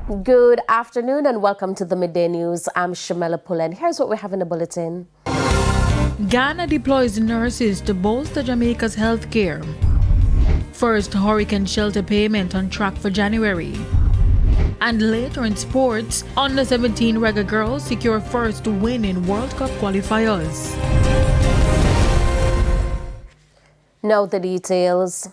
Good afternoon and welcome to the Midday News. I'm Shamela Pullen. Here's what we have in the bulletin. Ghana deploys nurses to bolster Jamaica's health care. First hurricane shelter payment on track for January. And later in sports, under-17 reggae girls secure first win in World Cup qualifiers. Now the details.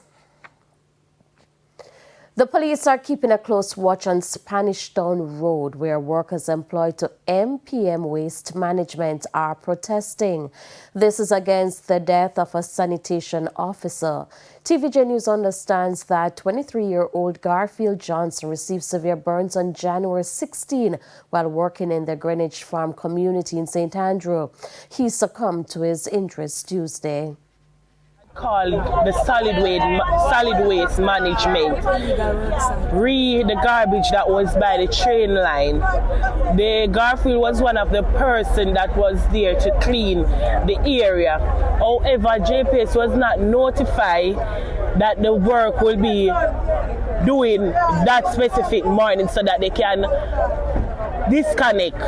The police are keeping a close watch on Spanish Town Road, where workers employed to MPM Waste Management are protesting. This is against the death of a sanitation officer. TVJ News understands that 23-year-old Garfield Johnson received severe burns on January 16 while working in the Greenwich Farm community in St. Andrew. He succumbed to his injuries Tuesday. Called the solid waste management. The garbage that was by the train line. The Garfield was one of the person that was there to clean the area. However, JPS was not notified that the work will be doing that specific morning so that they can disconnect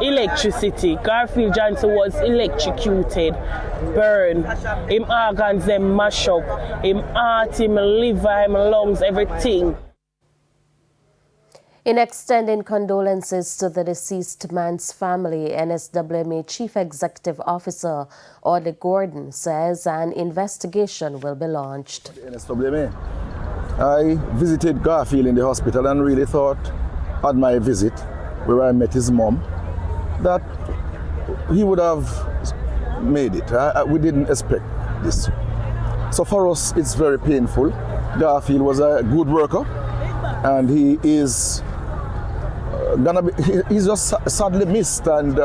electricity. Garfield Johnson was electrocuted, burned. Him organs them mash up. Him heart, him liver, him lungs, everything. In extending condolences to the deceased man's family, NSWMA Chief Executive Officer Audley Gordon says an investigation will be launched. NSWMA, I visited Garfield in the hospital and really thought at my visit, where I met his mom, that he would have made it. We didn't expect this. So for us, it's very painful. Garfield was a good worker, and he is he's just sadly missed, and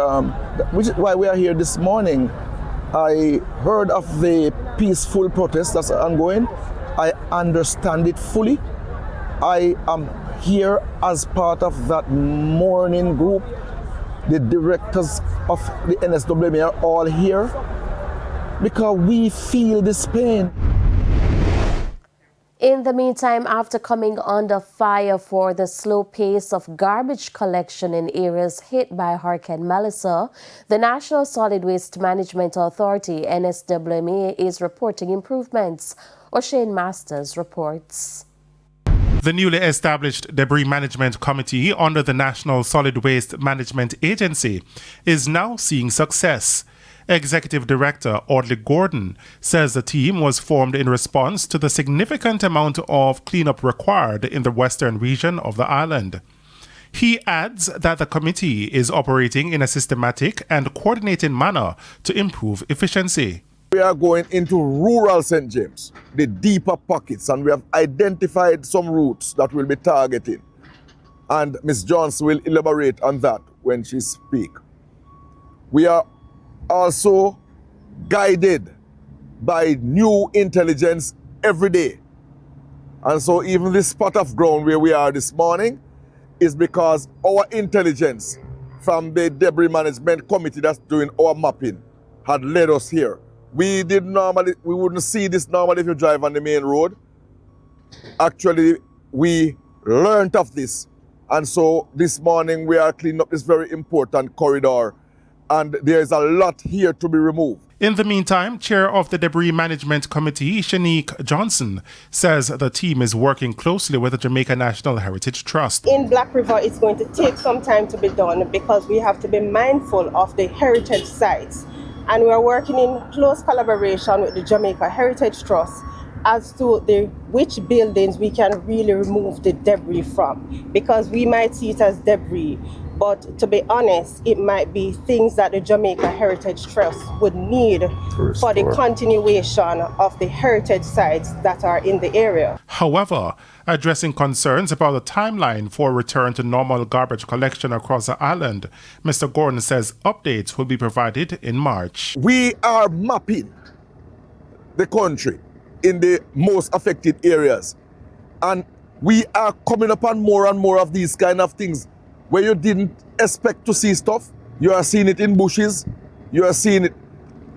which is why we are here this morning. I heard of the peaceful protest that's ongoing. I understand it fully. I am here as part of that mourning group. The directors of the NSWMA are all here because we feel this pain. In the meantime, after coming under fire for the slow pace of garbage collection in areas hit by Hurricane Melissa, the National Solid Waste Management Authority, NSWMA, is reporting improvements. O'Shane Masters reports. The newly established Debris Management Committee under the National Solid Waste Management Agency is now seeing success. Executive Director Audley Gordon says the team was formed in response to the significant amount of cleanup required in the western region of the island. He adds that the committee is operating in a systematic and coordinated manner to improve efficiency. We are going into rural St. James, the deeper pockets, and we have identified some routes that we'll be targeting. And Ms. Johnson will elaborate on that when she speaks. We are also guided by new intelligence every day. And so even this spot of ground where we are this morning is because our intelligence from the Debris Management Committee that's doing our mapping had led us here. We wouldn't see this normally if you drive on the main road. Actually, we learned of this. And so this morning we are cleaning up this very important corridor. And there's a lot here to be removed. In the meantime, Chair of the Debris Management Committee, Shanique Johnson, says the team is working closely with the Jamaica National Heritage Trust. In Black River, it's going to take some time to be done because we have to be mindful of the heritage sites. And we are working in close collaboration with the Jamaica Heritage Trust as to which buildings we can really remove the debris from. Because we might see it as debris, but to be honest, it might be things that the Jamaica Heritage Trust would need for the continuation of the heritage sites that are in the area. However, addressing concerns about the timeline for return to normal garbage collection across the island, Mr. Gordon says updates will be provided in March. We are mapping the country in the most affected areas, and we are coming upon more and more of these kind of things where you didn't expect to see stuff. You are seeing it in bushes, you are seeing it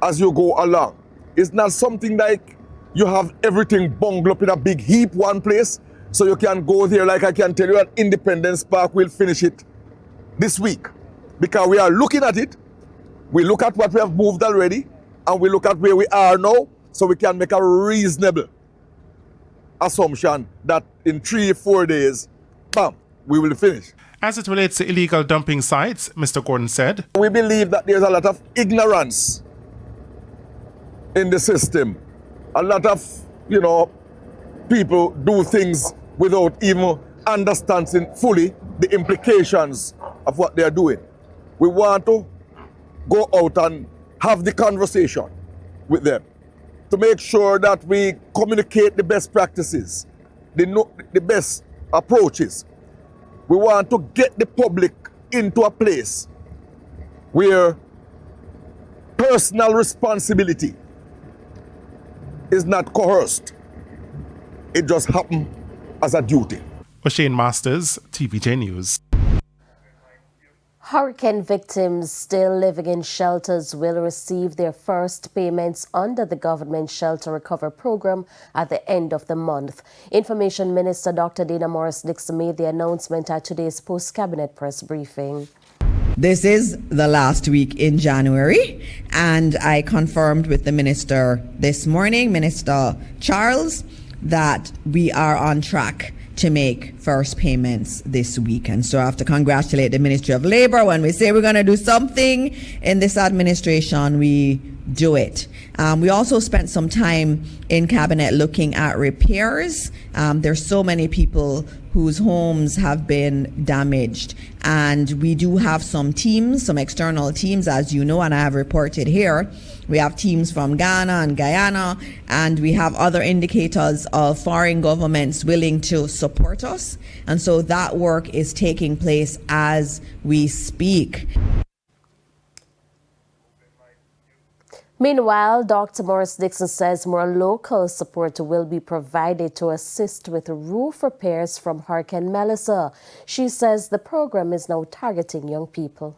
as you go along. It's not something like you have everything bungled up in a big heap one place. So you can go there, like I can tell you at Independence Park, we'll finish it this week. Because we are looking at it, we look at what we have moved already, and we look at where we are now, so we can make a reasonable assumption that in 3-4 days, bam, we will finish. As it relates to illegal dumping sites, Mr. Gordon said, we believe that there's a lot of ignorance in the system. A lot of, people do things without even understanding fully the implications of what they're doing. We want to go out and have the conversation with them to make sure that we communicate the best practices, the best approaches. We want to get the public into a place where personal responsibility is not coerced. It just happens as a duty. O'Shane Masters, TVJ News. Hurricane victims still living in shelters will receive their first payments under the government Shelter Recovery Program at the end of the month. Information Minister Dr. Dina Morris-Dixon made the announcement at today's post-cabinet press briefing. This is the last week in January, and I confirmed with the minister this morning, Minister Charles, that we are on track to make first payments this week. And so I have to congratulate the Ministry of Labour. When we say we're going to do something in this administration, we do it. We also spent some time in Cabinet looking at repairs. There's so many people whose homes have been damaged. And we do have some teams, some external teams, as you know, and I have reported here. We have teams from Ghana and Guyana, and we have other indicators of foreign governments willing to support us. And so that work is taking place as we speak. Meanwhile, Dr. Morris-Dixon says more local support will be provided to assist with roof repairs from Hurricane Melissa. She says the program is now targeting young people.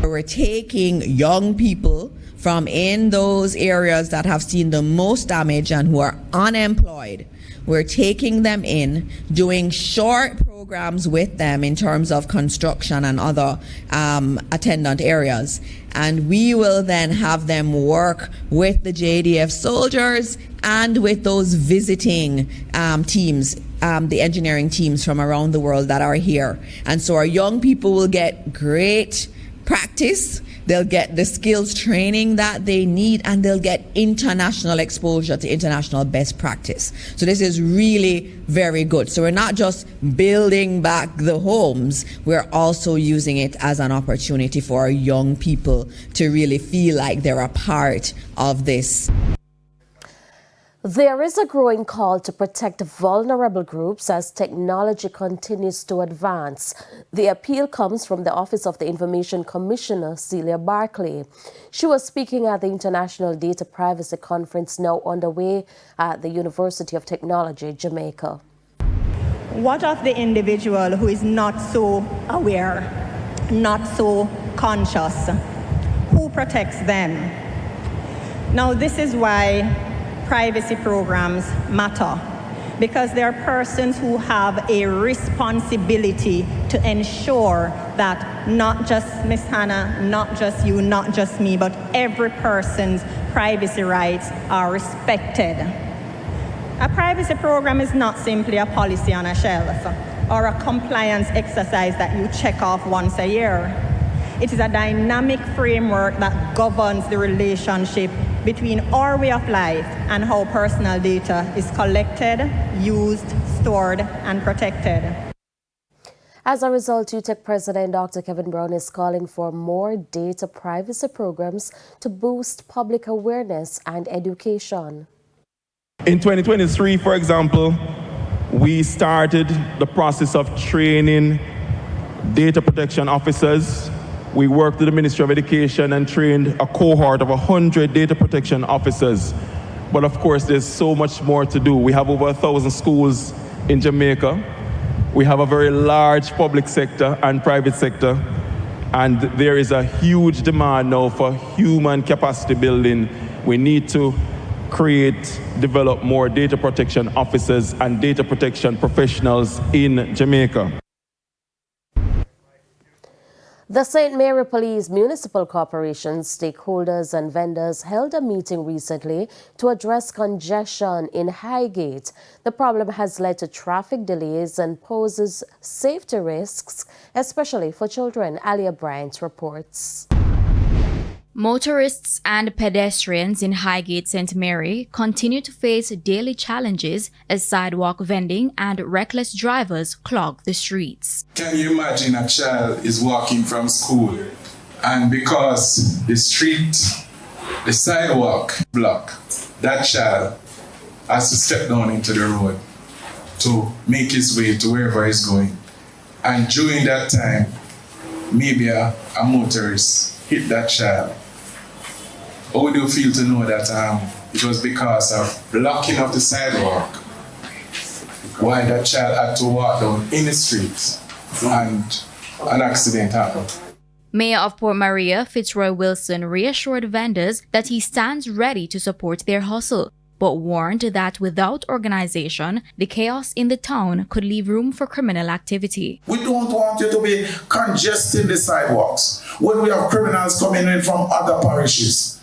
We're taking young people from in those areas that have seen the most damage and who are unemployed. We're taking them in, doing short programs with them in terms of construction and other attendant areas. And we will then have them work with the JDF soldiers and with those visiting teams, the engineering teams from around the world that are here. And so our young people will get great practice, they'll get the skills training that they need, and they'll get international exposure to international best practice. So this is really very good. So we're not just building back the homes, we're also using it as an opportunity for our young people to really feel like they're a part of this. There is a growing call to protect vulnerable groups as technology continues to advance. The appeal comes from the Office of the Information Commissioner, Celia Barkley. She was speaking at the International Data Privacy Conference now underway at the University of Technology, Jamaica. What of the individual who is not so aware, not so conscious? Who protects them? Now, this is why privacy programs matter, because there are persons who have a responsibility to ensure that not just Miss Hannah, not just you, not just me, but every person's privacy rights are respected. A privacy program is not simply a policy on a shelf or a compliance exercise that you check off once a year. It is a dynamic framework that governs the relationship between our way of life and how personal data is collected, used, stored, and protected. As a result, UTEC President Dr. Kevin Brown is calling for more data privacy programs to boost public awareness and education. In 2023, for example, we started the process of training data protection officers. We worked with the Ministry of Education and trained a cohort of 100 data protection officers. But of course, there's so much more to do. We have over 1,000 schools in Jamaica. We have a very large public sector and private sector. And there is a huge demand now for human capacity building. We need to develop more data protection officers and data protection professionals in Jamaica. The St. Mary Police Municipal Corporation stakeholders and vendors held a meeting recently to address congestion in Highgate. The problem has led to traffic delays and poses safety risks, especially for children. Alia Bryant reports. Motorists and pedestrians in Highgate St. Mary continue to face daily challenges as sidewalk vending and reckless drivers clog the streets. Can you imagine a child is walking from school and because the sidewalk block, that child has to step down into the road to make his way to wherever he's going. And during that time, maybe a motorist hit that child. How would you feel to know that it was because of blocking of the sidewalk why that child had to walk down in the streets and an accident happened? Mayor of Port Maria, Fitzroy Wilson, reassured vendors that he stands ready to support their hustle, but warned that without organization, the chaos in the town could leave room for criminal activity. We don't want you to be congesting the sidewalks when we have criminals coming in from other parishes.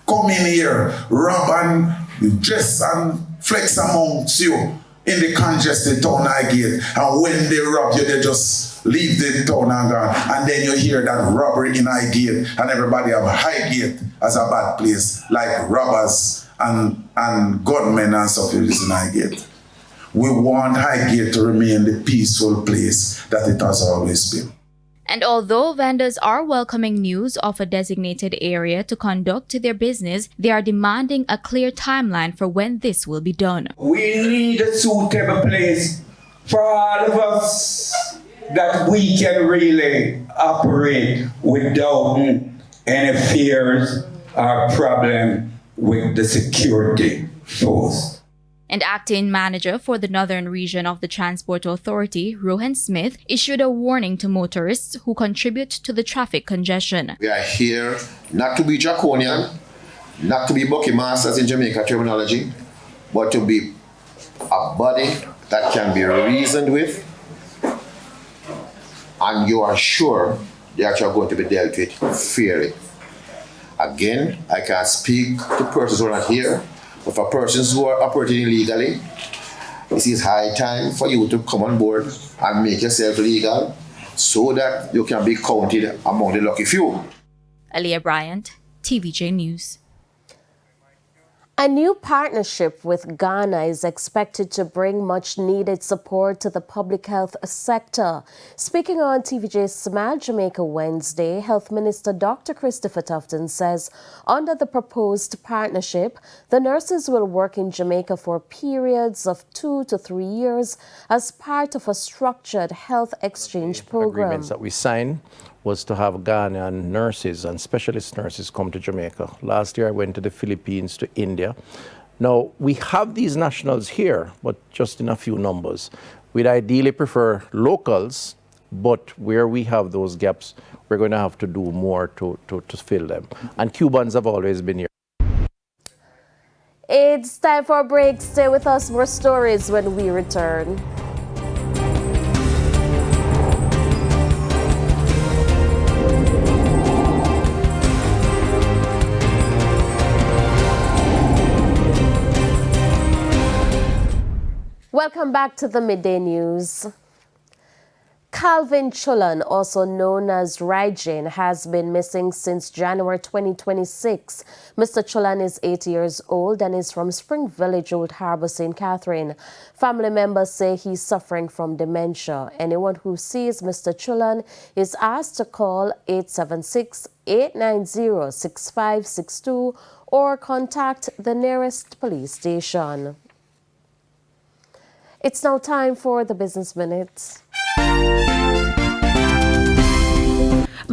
Come in here, rob and dress and flex amongst you in the congested town Highgate. And when they rob you, they just leave the town and gone. And then you hear that robbery in Highgate and everybody have Highgate as a bad place, like robbers and gunmen and stuff in Highgate. We want Highgate to remain the peaceful place that it has always been. And although vendors are welcoming news of a designated area to conduct their business, they are demanding a clear timeline for when this will be done. We need a suitable place for all of us that we can really operate without any fears or problem with the security force. And acting manager for the northern region of the Transport Authority, Rohan Smith, issued a warning to motorists who contribute to the traffic congestion. We are here not to be draconian, not to be bucky masters in Jamaica terminology, but to be a body that can be reasoned with, and you are sure that you are going to be dealt with fairly. Again, I can't speak to persons who are not here, but for persons who are operating illegally, it is high time for you to come on board and make yourself legal so that you can be counted among the lucky few. Alia Bryant, TVJ News. A new partnership with Ghana is expected to bring much-needed support to the public health sector. Speaking on TVJ's Smile Jamaica Wednesday, Health Minister Dr. Christopher Tufton says under the proposed partnership, the nurses will work in Jamaica for periods of 2 to 3 years as part of a structured health exchange program. Agreements that we signed was to have Ghanaian nurses and specialist nurses come to Jamaica. Last year I went to the Philippines, to India. Now, we have these nationals here, but just in a few numbers. We'd ideally prefer locals, but where we have those gaps, we're going to have to do more to fill them. And Cubans have always been here. It's time for a break. Stay with us, more stories when we return. Welcome back to the Midday News. Calvin Chulan, also known as Raijin, has been missing since January 2026. Mr. Chulan is 80 years old and is from Spring Village, Old Harbour, St. Catherine. Family members say he's suffering from dementia. Anyone who sees Mr. Chulan is asked to call 876-890-6562 or contact the nearest police station. It's now time for the Business Minute.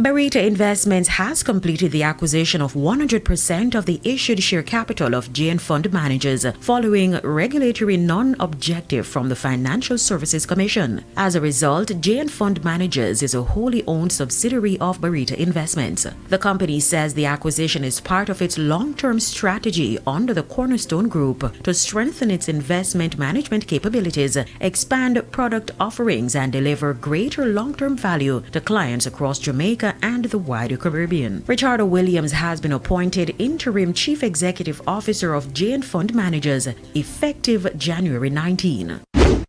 Barita Investments has completed the acquisition of 100% of the issued share capital of JN Fund Managers following regulatory non-objective from the Financial Services Commission. As a result, JN Fund Managers is a wholly owned subsidiary of Barita Investments. The company says the acquisition is part of its long-term strategy under the Cornerstone Group to strengthen its investment management capabilities, expand product offerings, and deliver greater long-term value to clients across Jamaica and the wider Caribbean. Richard Williams has been appointed Interim Chief Executive Officer of JN Fund Managers effective January 19.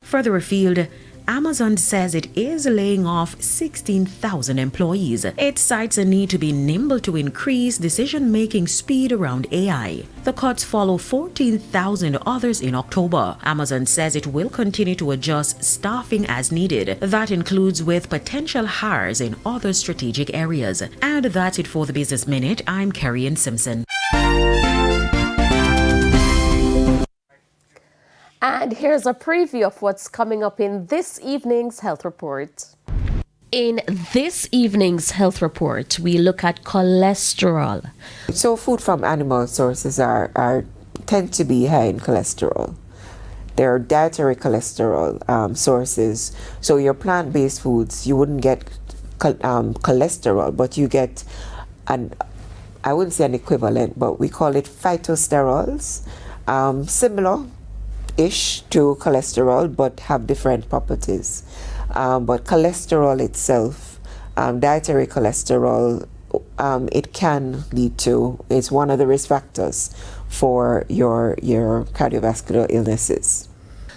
Further afield, Amazon says it is laying off 16,000 employees. It cites a need to be nimble to increase decision-making speed around AI. The cuts follow 14,000 others in October. Amazon says it will continue to adjust staffing as needed. That includes with potential hires in other strategic areas. And that's it for the Business Minute. I'm Carrie Simpson. And here's a preview of what's coming up in this evening's health report. In this evening's health report, we look at cholesterol. So food from animal sources tend to be high in cholesterol. There are dietary cholesterol sources. So your plant-based foods, you wouldn't get cholesterol, but you get I wouldn't say an equivalent, but we call it phytosterols, similar-ish to cholesterol, but have different properties. But cholesterol itself, dietary cholesterol, it can lead to, it's one of the risk factors for your cardiovascular illnesses.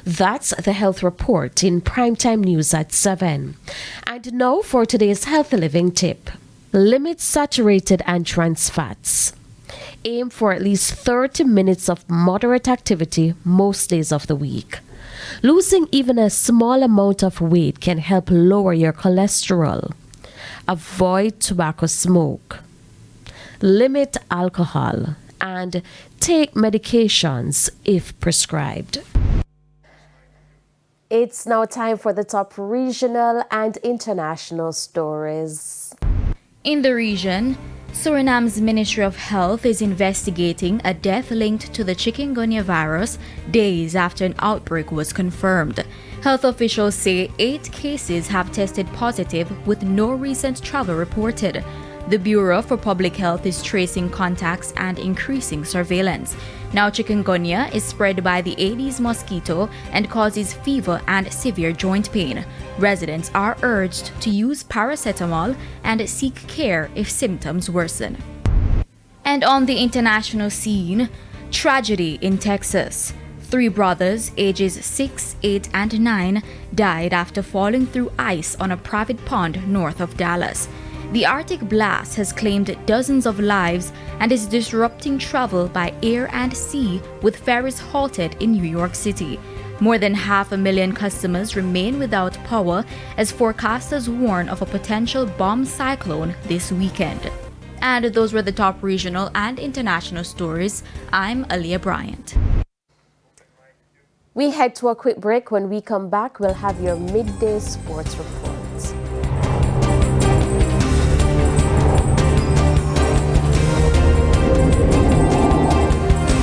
That's the health report in Primetime News at 7. And now for today's healthy living tip. Limit saturated and trans fats. Aim for at least 30 minutes of moderate activity most days of the week. Losing even a small amount of weight can help lower your cholesterol. Avoid tobacco smoke. Limit alcohol. And take medications if prescribed. It's now time for the top regional and international stories. In the region, Suriname's Ministry of Health is investigating a death linked to the chikungunya virus days after an outbreak was confirmed. Health officials say 8 cases have tested positive with no recent travel reported. The Bureau for Public Health is tracing contacts and increasing surveillance. Now, chikungunya is spread by the Aedes mosquito and causes fever and severe joint pain. Residents are urged to use paracetamol and seek care if symptoms worsen. And on the international scene, tragedy in Texas. 3 brothers, ages 6, 8, and 9, died after falling through ice on a private pond north of Dallas. The Arctic blast has claimed dozens of lives and is disrupting travel by air and sea, with ferries halted in New York City. More than 500,000 customers remain without power as forecasters warn of a potential bomb cyclone this weekend. And those were the top regional and international stories. I'm Aaliyah Bryant. We head to a quick break. When we come back, we'll have your midday sports report.